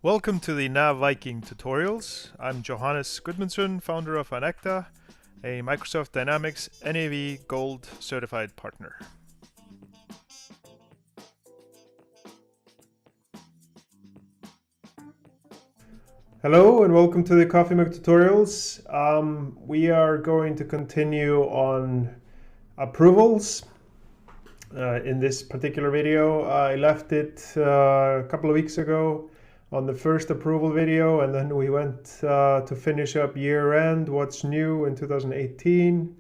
Welcome to the NAV Viking tutorials. I'm Johannes Gudmundsson, founder of Anecta, a Microsoft Dynamics NAV Gold certified partner. Hello and welcome to the Coffee Mug tutorials. We are going to continue on approvals. In this particular video, I left it a couple of weeks ago on the first approval video, and then we went to finish up year-end, what's new in 2018,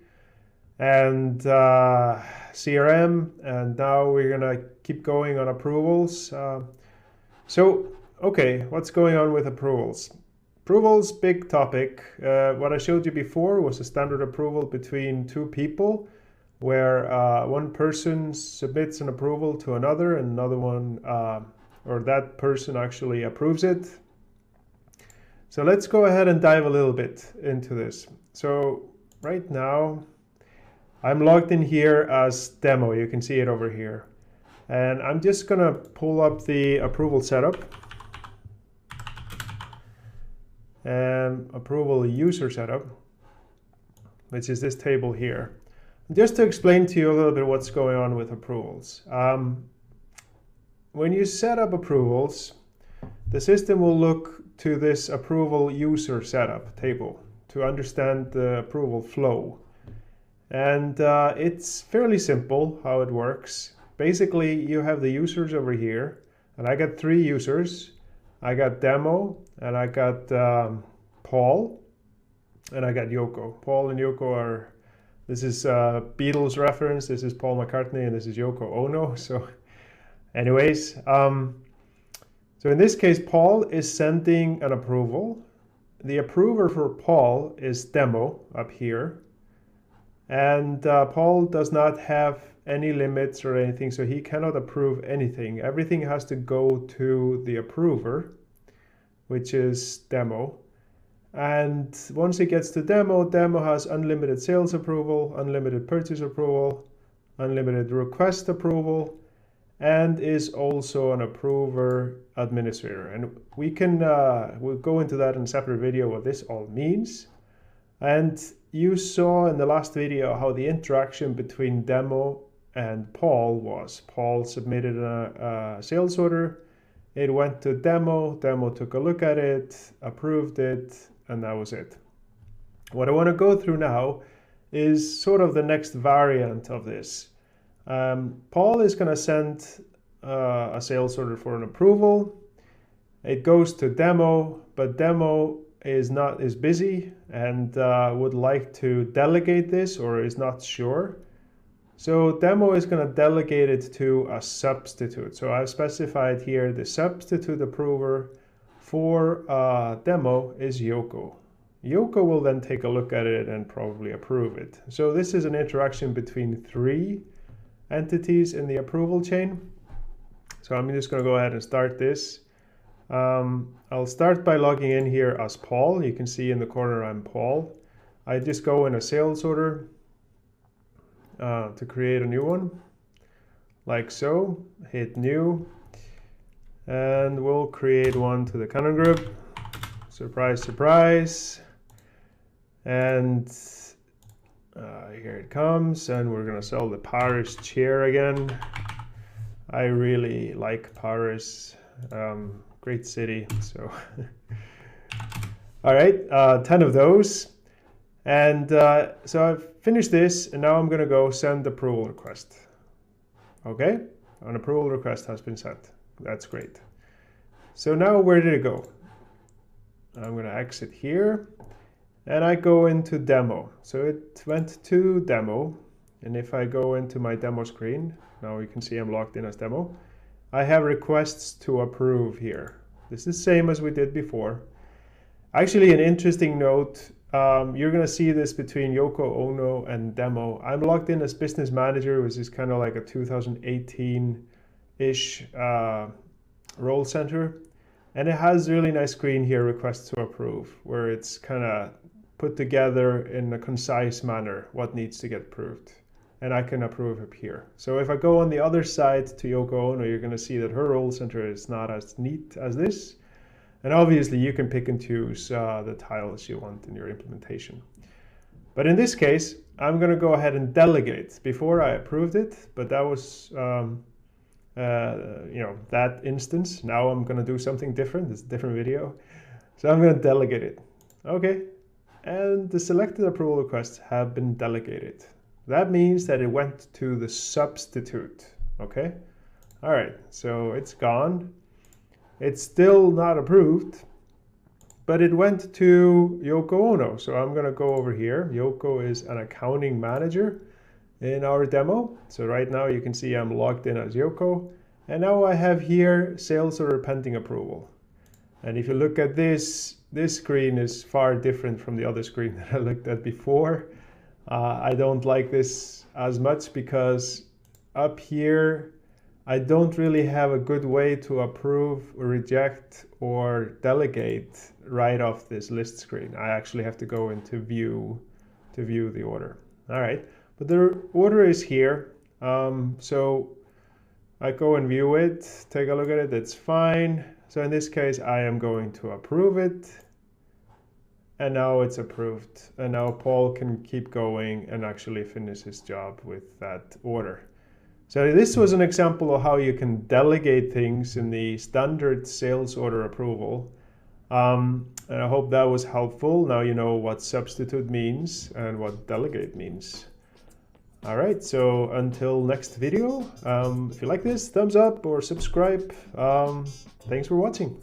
and CRM, and now we're gonna keep going on approvals. Okay, what's going on with approvals? Approvals, big topic. What I showed you before was a standard approval between two people, where one person submits an approval to another, and another one or that person actually approves it. So let's go ahead and dive a little bit into this. So right now, I'm logged in here as demo. You can see it over here. And I'm just gonna pull up the approval setup and approval user setup, which is this table here. Just to explain to you a little bit what's going on with approvals. When you set up approvals, the system will look to this approval user setup table to understand the approval flow. And it's fairly simple how it works. Basically, you have the users over here, and I got three users. I got Demo, and I got Paul, and I got Yoko. Paul and Yoko are, this is Beatles reference, this is Paul McCartney, and this is Yoko Ono. So anyways, so in this case, Paul is sending an approval. The approver for Paul is Demo up here. And Paul does not have any limits or anything, so he cannot approve anything. Everything has to go to the approver, which is Demo. And once it gets to Demo, Demo has unlimited sales approval, unlimited purchase approval, unlimited request approval, and is also an approver administrator. And we can, we'll go into that in a separate video what this all means. And you saw in the last video how the interaction between Demo and Paul was. Paul submitted a sales order. It went to Demo. Demo took a look at it, approved it, and that was it. What I want to go through now is sort of the next variant of this. Paul is going to send a sales order for an approval. It goes to Demo, but Demo is busy and would like to delegate this or is not sure. So Demo is going to delegate it to a substitute. So I've specified here the substitute approver for Demo is Yoko. Yoko will then take a look at it and probably approve it. So this is an interaction between three entities in the approval chain. So I'm just going to go ahead and start this. I'll start by logging in here as Paul. You can see in the corner I'm Paul. I just go in a sales order to create a new one, like so. Hit new, and we'll create one to the canon group. Surprise, surprise. And here it comes, and we're gonna sell the Paris chair again. I really like Paris, great city. So, all right, 10 of those. And so I've finished this, and now I'm gonna go send approval request. Okay, an approval request has been sent. That's great. So now where did it go? I'm gonna exit here. And I go into Demo. So it went to Demo. And if I go into my demo screen, now you can see I'm logged in as Demo. I have requests to approve here. This is the same as we did before. Actually, an interesting note, you're gonna see this between Yoko Ono and Demo. I'm logged in as business manager, which is kind of like a 2018-ish role center. And it has a really nice screen here, request to approve, where it's kind of put together in a concise manner what needs to get approved. And I can approve up here. So if I go on the other side to Yoko Ono, you're going to see that her role center is not as neat as this. And obviously you can pick and choose the tiles you want in your implementation. But in this case, I'm going to go ahead and delegate. Before I approved it, but that was that instance. Now I'm going to do something different. It's a different video. So I'm going to delegate it. Okay. And the selected approval requests have been delegated. That means that it went to the substitute. Okay. All right. So it's gone. It's still not approved, but it went to Yoko Ono. So I'm going to go over here. Yoko is an accounting manager in our demo. So right now you can see I'm logged in as Yoko. And now I have here sales order pending approval. And if you look at this screen is far different from the other screen that I looked at before. I don't like this as much because up here, I don't really have a good way to approve or reject or delegate right off this list screen. I actually have to go into view to view the order. All right, but the order is here. So I go and view it, take a look at it, it's fine. So in this case, I am going to approve it. And now it's approved. And now Paul can keep going and actually finish his job with that order. So this was an example of how you can delegate things in the standard sales order approval. And I hope that was helpful. Now you know what substitute means and what delegate means. All right, so until next video, if you like this, thumbs up or subscribe. Thanks for watching.